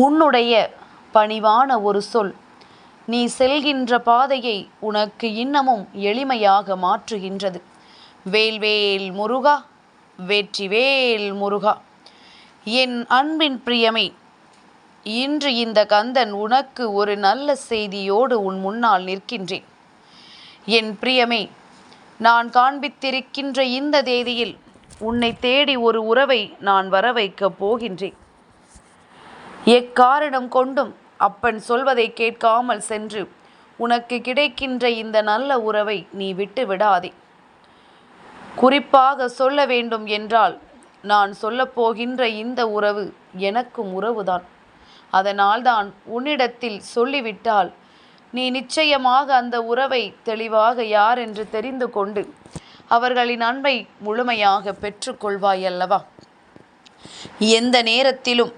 உன்னுடைய பணிவான ஒரு சொல் நீ செல்கின்ற பாதையை உனக்கு இன்னமும் எளிமையாக மாற்றுகின்றது. வேல்வேல் முருகா, வெற்றிவேல் முருகா. என் அன்பின் பிரியமே, இன்று இந்த கந்தன் உனக்கு ஒரு நல்ல செய்தியோடு உன் முன்னால் நிற்கின்றேன். என் பிரியமே, நான் காண்பித்திருக்கின்ற இந்த தேதியில் உன்னை தேடி ஒரு உறவை நான் வர வைக்கப் போகின்றேன். எக்காரணம் கொண்டும் அப்பன் சொல்வதை கேட்காமல் சென்று உனக்கு கிடைக்கின்ற இந்த நல்ல உறவை நீ விட்டு விடாதே. குறிப்பாக சொல்ல வேண்டும் என்றால், நான் சொல்லப்போகின்ற இந்த உறவு எனக்கும் உறவுதான். அதனால்தான் உன்னிடத்தில் சொல்லிவிட்டால் நீ நிச்சயமாக அந்த உறவை தெளிவாக யார் என்று தெரிந்து கொண்டு அவர்களின் அன்பை முழுமையாக பெற்றுக்கொள்வாய் அல்லவா? எந்த நேரத்திலும்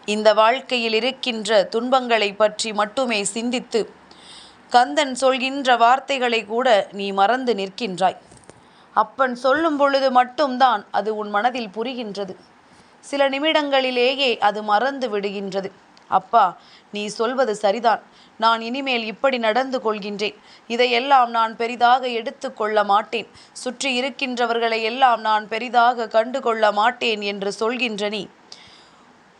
இந்த வாழ்க்கையில் இருக்கின்ற துன்பங்களை பற்றி மட்டுமே சிந்தித்து கந்தன் சொல்கின்ற வார்த்தைகளை கூட நீ மறந்து நிற்கின்றாய். அப்பன் சொல்லும் பொழுது மட்டும்தான் அது உன் மனதில் புரிகின்றது. சில நிமிடங்களிலேயே அது மறந்து விடுகின்றது. அப்பா, நீ சொல்வது சரிதான், நான் இனிமேல் இப்படி நடந்து கொள்கின்றேன், இதையெல்லாம் நான் பெரிதாக எடுத்து கொள்ள மாட்டேன், சுற்றி இருக்கின்றவர்களை எல்லாம் நான் பெரிதாக கண்டு கொள்ள மாட்டேன் என்று சொல்கின்ற நீ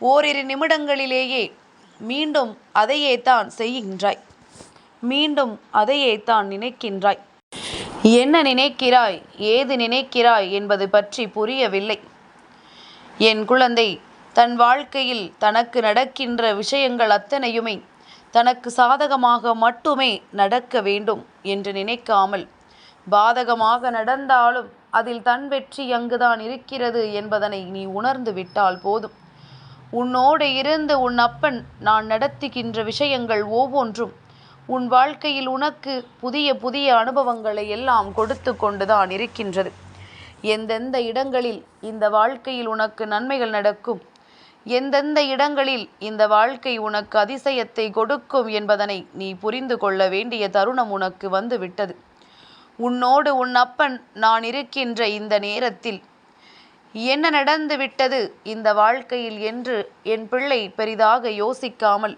ஓரிரு நிமிடங்களிலேயே மீண்டும் அதையே தான் செய்கின்றாய், மீண்டும் அதையே தான் நினைக்கின்றாய். என்ன நினைக்கிறாய், ஏது நினைக்கிறாய் என்பது பற்றி புரியவில்லை. என் குழந்தை தன் வாழ்க்கையில் தனக்கு நடக்கின்ற விஷயங்கள் அத்தனையுமே தனக்கு சாதகமாக மட்டுமே நடக்க வேண்டும் என்று நினைக்காமல், பாதகமாக நடந்தாலும் அதில் தன் வெற்றி அங்குதான் இருக்கிறது என்பதனை நீ உணர்ந்து விட்டால் போதும். உன்னோடு இருந்து உன் அப்பன் நான் நடத்துகின்ற விஷயங்கள் ஒவ்வொன்றும் உன் வாழ்க்கையில் உனக்கு புதிய புதிய அனுபவங்களை எல்லாம் கொடுத்து கொண்டுதான் இருக்கின்றது. எந்தெந்த இடங்களில் இந்த வாழ்க்கையில் உனக்கு நன்மைகள் நடக்கும், எந்தெந்த இடங்களில் இந்த வாழ்க்கை உனக்கு அதிசயத்தை கொடுக்கும் என்பதனை நீ புரிந்து கொள்ள வேண்டிய தருணம் உனக்கு வந்து விட்டது. உன்னோடு உன் அப்பன் நான் இருக்கின்ற இந்த நேரத்தில் என்ன நடந்து விட்டது இந்த வாழ்க்கையில் என்று என் பிள்ளை பெரிதாக யோசிக்காமல்,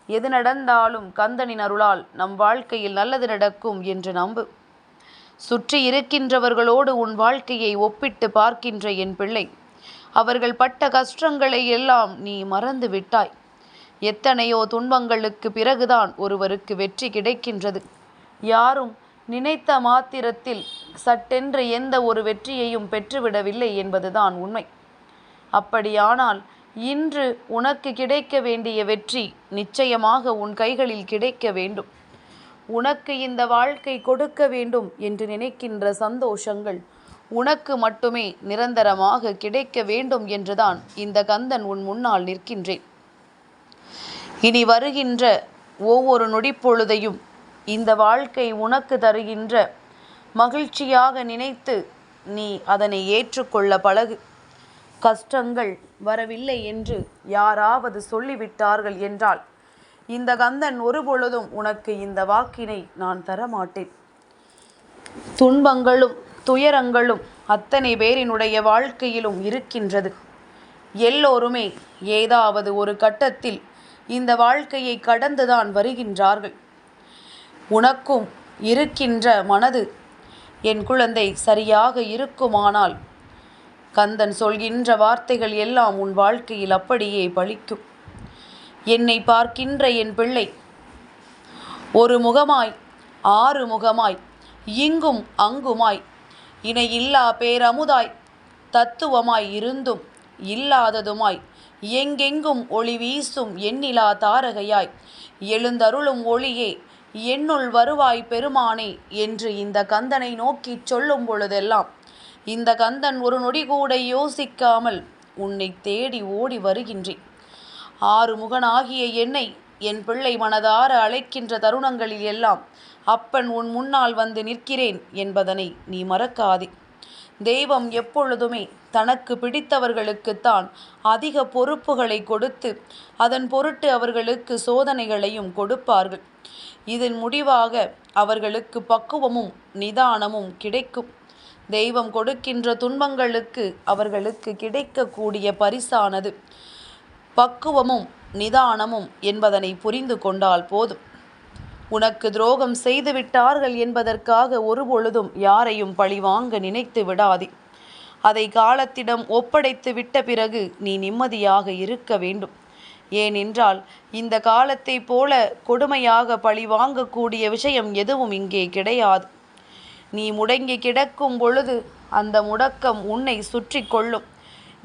எது நடந்தாலும் கந்தனின் அருளால் நம் வாழ்க்கையில் நல்லது நடக்கும் என்று நம்பு. சுற்றி இருக்கின்றவர்களோடு உன் வாழ்க்கையை ஒப்பிட்டு பார்க்கின்ற என் பிள்ளை, அவர்கள் பட்ட கஷ்டங்களை எல்லாம் நீ மறந்து விட்டாய். எத்தனையோ துன்பங்களுக்கு பிறகுதான் ஒருவருக்கு வெற்றி கிடைக்கின்றது. யாரும் நினைத்த மாத்திரத்தில் சட்டென்று எந்த ஒரு வெற்றியையும் பெற்றுவிடவில்லை என்பதுதான் உண்மை. அப்படியானால் இன்று உனக்கு கிடைக்க வேண்டிய வெற்றி நிச்சயமாக உன் கைகளில் கிடைக்க வேண்டும். உனக்கு இந்த வாழ்க்கை கொடுக்க வேண்டும் என்று நினைக்கின்ற சந்தோஷங்கள் உனக்கு மட்டுமே நிரந்தரமாக கிடைக்க வேண்டும் என்றுதான் இந்த கந்தன் உன் முன்னால் நிற்கின்றேன். இனி வருகின்ற ஒவ்வொரு நொடிப்பொழுதையும் இந்த வாழ்க்கை உனக்கு தருகின்ற மகிழ்ச்சியாக நினைத்து நீ அதனை ஏற்றுக்கொள்ள பழகு. கஷ்டங்கள் வரவில்லை என்று யாராவது சொல்லிவிட்டார்கள் என்றால் இந்த கந்தன் ஒருபொழுதும் உனக்கு இந்த வாக்கினை நான் தரமாட்டேன். துன்பங்களும் துயரங்களும் அத்தனை பேரினுடைய வாழ்க்கையிலும் இருக்கின்றது. எல்லோருமே ஏதாவது ஒரு கட்டத்தில் இந்த வாழ்க்கையை கடந்துதான் வருகின்றார்கள். உனக்கும் இருக்கின்ற மனது என் குழந்தை சரியாக இருக்குமானால் கந்தன் சொல்கின்ற வார்த்தைகள் எல்லாம் உன் வாழ்க்கையில் அப்படியே பலிக்கும். என்னை பார்க்கின்ற என் பிள்ளை, ஒரு முகமாய் ஆறு முகமாய் இங்கும் அங்குமாய் இணையில்லா பேரமுதாய் தத்துவமாய் இருந்தும் இல்லாததுமாய் எங்கெங்கும் ஒளி வீசும் எண்ணிலா தாரகையாய் எழுந்தருளும் ஒளியே என்னுள் வருவாய் பெருமானே என்று இந்த கந்தனை நோக்கி சொல்லும் பொழுதெல்லாம் இந்த கந்தன் ஒரு நொடி கூட யோசிக்காமல் உன்னை தேடி ஓடி வருகின்றேன். ஆறுமுகனாகிய என்னை என் பிள்ளை மனதார அழைக்கின்ற தருணங்களில் எல்லாம் அப்பன் உன் முன்னால் வந்து நிற்கிறேன் என்பதனை நீ மறக்காதே. தெய்வம் எப்பொழுதுமே தனக்கு பிடித்தவர்களுக்குத்தான் அதிக பொறுப்புகளை கொடுத்து அதன் பொருட்டு அவர்களுக்கு சோதனைகளையும் கொடுப்பார்கள். இதன் முடிவாக அவர்களுக்கு பக்குவமும் நிதானமும் கிடைக்கும். தெய்வம் கொடுக்கின்ற துன்பங்களுக்கு அவர்களுக்கு கிடைக்கக்கூடிய பரிசானது பக்குவமும் நிதானமும் என்பதனை புரிந்து கொண்டால் போதும். உனக்கு துரோகம் செய்து விட்டார்கள் என்பதற்காக ஒருபொழுதும் யாரையும் பழிவாங்க நினைத்து விடாதே. அதை காலத்திடம் ஒப்படைத்து விட்ட பிறகு நீ நிம்மதியாக இருக்க வேண்டும். ஏனென்றால் இந்த காலத்தை போல கொடுமையாக பழிவாங்கக்கூடிய விஷயம் எதுவும் இங்கே கிடையாது. நீ முடங்கி கிடக்கும் பொழுது அந்த முடக்கம் உன்னை சுற்றி கொள்ளும்.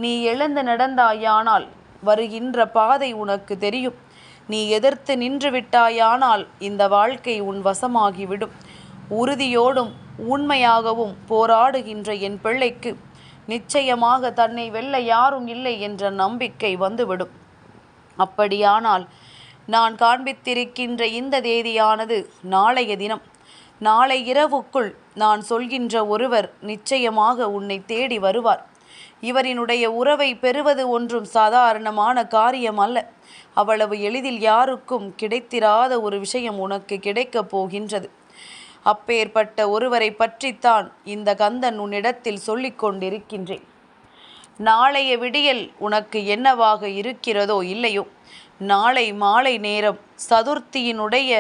நீ எழுந்து நடந்தாயானால் வருகின்ற பாதை உனக்கு தெரியும். நீ எதிர்த்து நின்று விட்டாயானால் இந்த வாழ்க்கை உன் வசமாகிவிடும். உறுதியோடும் உண்மையாகவும் போராடுகின்ற என் பிள்ளைக்கு நிச்சயமாக தன்னை வெல்ல யாரும் இல்லை என்ற நம்பிக்கை வந்துவிடும். அப்படியானால் நான் காண்பித்திருக்கின்ற இந்த தேதியானது நாளைய தினம். நாளை இரவுக்குள் நான் சொல்கின்ற ஒருவர் நிச்சயமாக உன்னை தேடி வருவார். இவரினுடைய உறவை பெறுவது ஒன்றும் சாதாரணமான காரியம் அல்ல. அவ்வளவு எளிதில் யாருக்கும் கிடைத்திராத ஒரு விஷயம் உனக்கு கிடைக்கப் போகின்றது. அப்பேற்பட்ட ஒருவரை பற்றித்தான் இந்த கந்தன் உன்னிடத்தில் சொல்லிக் கொண்டிருக்கின்றேன். நாளைய விடியல் உனக்கு என்னவாக இருக்கிறதோ இல்லையோ, நாளை மாலை நேரம் சதுர்த்தியினுடைய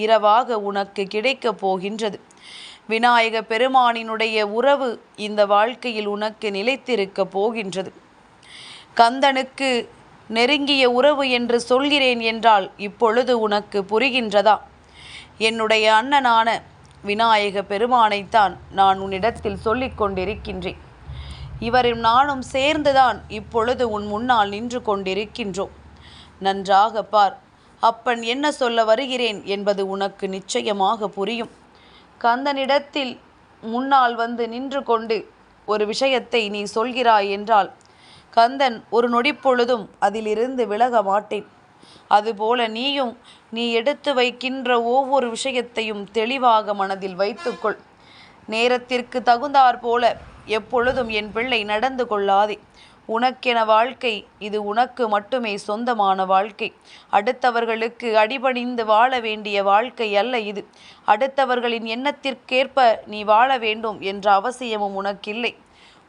இரவாக உனக்கு கிடைக்கப் போகின்றது. விநாயக பெருமானினுடைய உறவு இந்த வாழ்க்கையில் உனக்கு நிலைத்திருக்கப் போகின்றது. கந்தனுக்கு நெருங்கிய உறவு என்று சொல்கிறேன் என்றால் இப்பொழுது உனக்கு புரிகின்றதா? என்னுடைய அண்ணனான விநாயக பெருமானைத்தான் நான் உன்னிடத்தில் சொல்லிக் கொண்டிருக்கின்றேன். இவரும் நானும் சேர்ந்துதான் இப்பொழுது உன் முன்னால் நின்று கொண்டிருக்கின்றோம். நன்றாக பார். அப்பன் என்ன சொல்ல வருகிறேன் என்பது உனக்கு நிச்சயமாக புரியும். கந்தனிடத்தில் முன்னால் வந்து நின்று கொண்டு ஒரு விஷயத்தை நீ சொல்கிறாய் என்றால் கந்தன் ஒரு நொடிப்பொழுதும் அதிலிருந்து விலக மாட்டேன். அதுபோல நீயும் நீ எடுத்து வைக்கின்ற ஒவ்வொரு விஷயத்தையும் தெளிவாக மனதில் வைத்துக்கொள். நேரத்திற்கு தகுந்தாற் போல எப்பொழுதும் என் பிள்ளை நடந்து கொள்ளாதே. உனக்கென வாழ்க்கை இது உனக்கு மட்டுமே சொந்தமான வாழ்க்கை. அடுத்தவர்களுக்கு அடிபணிந்து வாழ வேண்டிய வாழ்க்கை அல்ல இது. அடுத்தவர்களின் எண்ணத்திற்கேற்ப நீ வாழ வேண்டும் என்ற அவசியமும் உனக்கில்லை.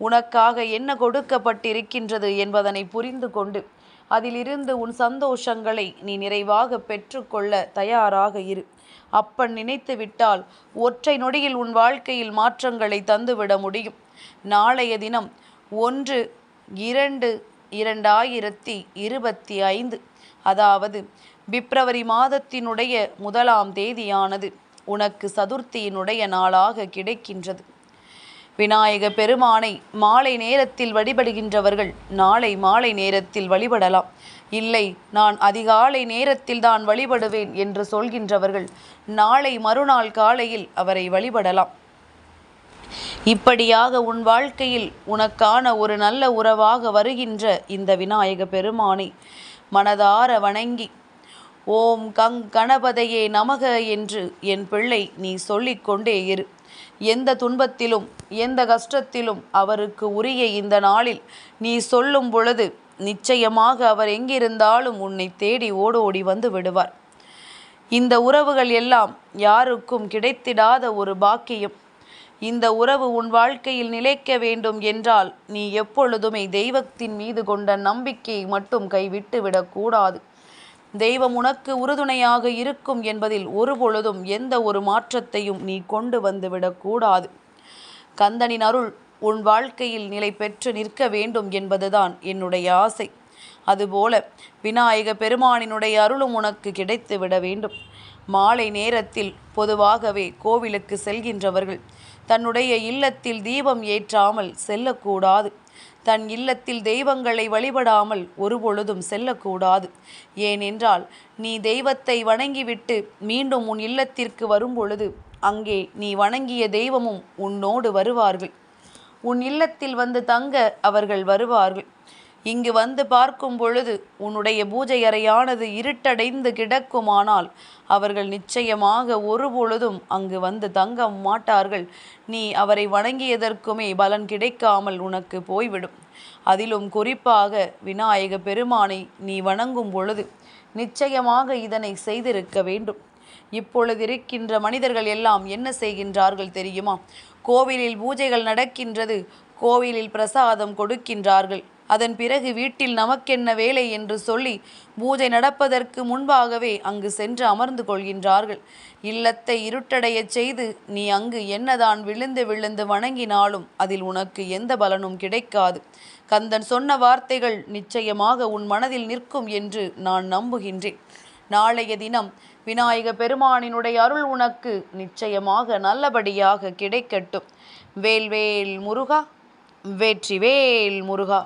உனக்காக என்ன கொடுக்கப்பட்டிருக்கின்றது என்பதனை புரிந்து கொண்டு அதிலிருந்து உன் சந்தோஷங்களை நீ நிறைவாக பெற்றுக்கொள்ள தயாராக இரு. அப்பன் நினைத்து விட்டால் ஒற்றை நொடியில் உன் வாழ்க்கையில் மாற்றங்களை தந்துவிட முடியும். நாளைய தினம் 1/2/2025 அதாவது பிப்ரவரி மாதத்தினுடைய 1ஆம் தேதியானது உனக்கு சதுர்த்தியினுடைய நாளாக கிடைக்கின்றது. விநாயக பெருமானை மாலை நேரத்தில் வழிபடுகின்றவர்கள் நாளை மாலை நேரத்தில் வழிபடலாம். இல்லை, நான் அதிகாலை நேரத்தில் தான் வழிபடுவேன் என்று சொல்கின்றவர்கள் நாளை மறுநாள் காலையில் அவரை வழிபடலாம். இப்படியாக உன் வாழ்க்கையில் உனக்கான ஒரு நல்ல உறவாக வருகின்ற இந்த விநாயக பெருமானை மனதார வணங்கி ஓம் கணபதையே நமக என்று என் பிள்ளை நீ சொல்லிக்கொண்டே இரு. எந்த துன்பத்திலும் எந்த கஷ்டத்திலும் அவருக்கு உரிய இந்த நாளில் நீ சொல்லும் பொழுது நிச்சயமாக அவர் எங்கிருந்தாலும் உன்னை தேடி ஓடோடி வந்து விடுவார். இந்த உறவுகள் எல்லாம் யாருக்கும் கிடைத்திடாத ஒரு பாக்கியம். இந்த உறவு உன் வாழ்க்கையில் நிலைக்க வேண்டும் என்றால் நீ எப்பொழுதுமே தெய்வத்தின் மீது கொண்ட நம்பிக்கையை மட்டும் கைவிட்டு விடக்கூடாது. தெய்வம் உனக்கு உறுதுணையாக இருக்கும் என்பதில் ஒருபொழுதும் எந்த ஒரு மாற்றத்தையும் நீ கொண்டு வந்து விடக்கூடாது. கந்தனின் அருள் உன் வாழ்க்கையில் நிலை பெற்று நிற்க வேண்டும் என்பதுதான் என்னுடைய ஆசை. அதுபோல விநாயக பெருமானினுடைய அருளும் உனக்கு கிடைத்து விட வேண்டும். மாலை நேரத்தில் பொதுவாகவே கோவிலுக்கு செல்கின்றவர்கள் தன்னுடைய இல்லத்தில் தீபம் ஏற்றாமல் செல்லக்கூடாது. தன் இல்லத்தில் தெய்வங்களை வழிபடாமல் ஒருபொழுதும் செல்லக்கூடாது. ஏனென்றால் நீ தெய்வத்தை வணங்கிவிட்டு மீண்டும் உன் இல்லத்திற்கு வரும்பொழுது அங்கே நீ வணங்கிய தெய்வமும் உன்னோடு வருவார்கள். உன் இல்லத்தில் வந்து தங்க அவர்கள் வருவார்கள். இங்கு வந்து பார்க்கும் பொழுது உன்னுடைய பூஜை அறையானது இருட்டடைந்து கிடக்குமானால் அவர்கள் நிச்சயமாக ஒருபொழுதும் அங்கு வந்து தங்க மாட்டார்கள். நீ அவரை வணங்கியதற்குமே பலன் கிடைக்காமல் உனக்கு போய்விடும். அதிலும் குறிப்பாக விநாயக பெருமானை நீ வணங்கும் பொழுது நிச்சயமாக இதனை செய்திருக்க வேண்டும். இப்பொழுது இருக்கின்ற மனிதர்கள் எல்லாம் என்ன செய்கின்றார்கள் தெரியுமா? கோவிலில் பூஜைகள் நடக்கின்றது, கோவிலில் பிரசாதம் கொடுக்கின்றார்கள். அதன் பிறகு வீட்டில் நமக்கென்ன வேலை என்று சொல்லி பூஜை நடப்பதற்கு முன்பாகவே அங்கு சென்று அமர்ந்து கொள்கின்றார்கள். இல்லத்தை இருட்டடையச் செய்து நீ அங்கு என்னதான் விழுந்து விழுந்து வணங்கினாலும் அதில் உனக்கு எந்த பலனும் கிடைக்காது. கந்தன் சொன்ன வார்த்தைகள் நிச்சயமாக உன் மனதில் நிற்கும் என்று நான் நம்புகின்றேன். நாளைய தினம் விநாயக பெருமானினுடைய அருள் உனக்கு நிச்சயமாக நல்லபடியாக கிடைக்கட்டும். வேல்வேல் முருகா, வெற்றிவேல் முருகா.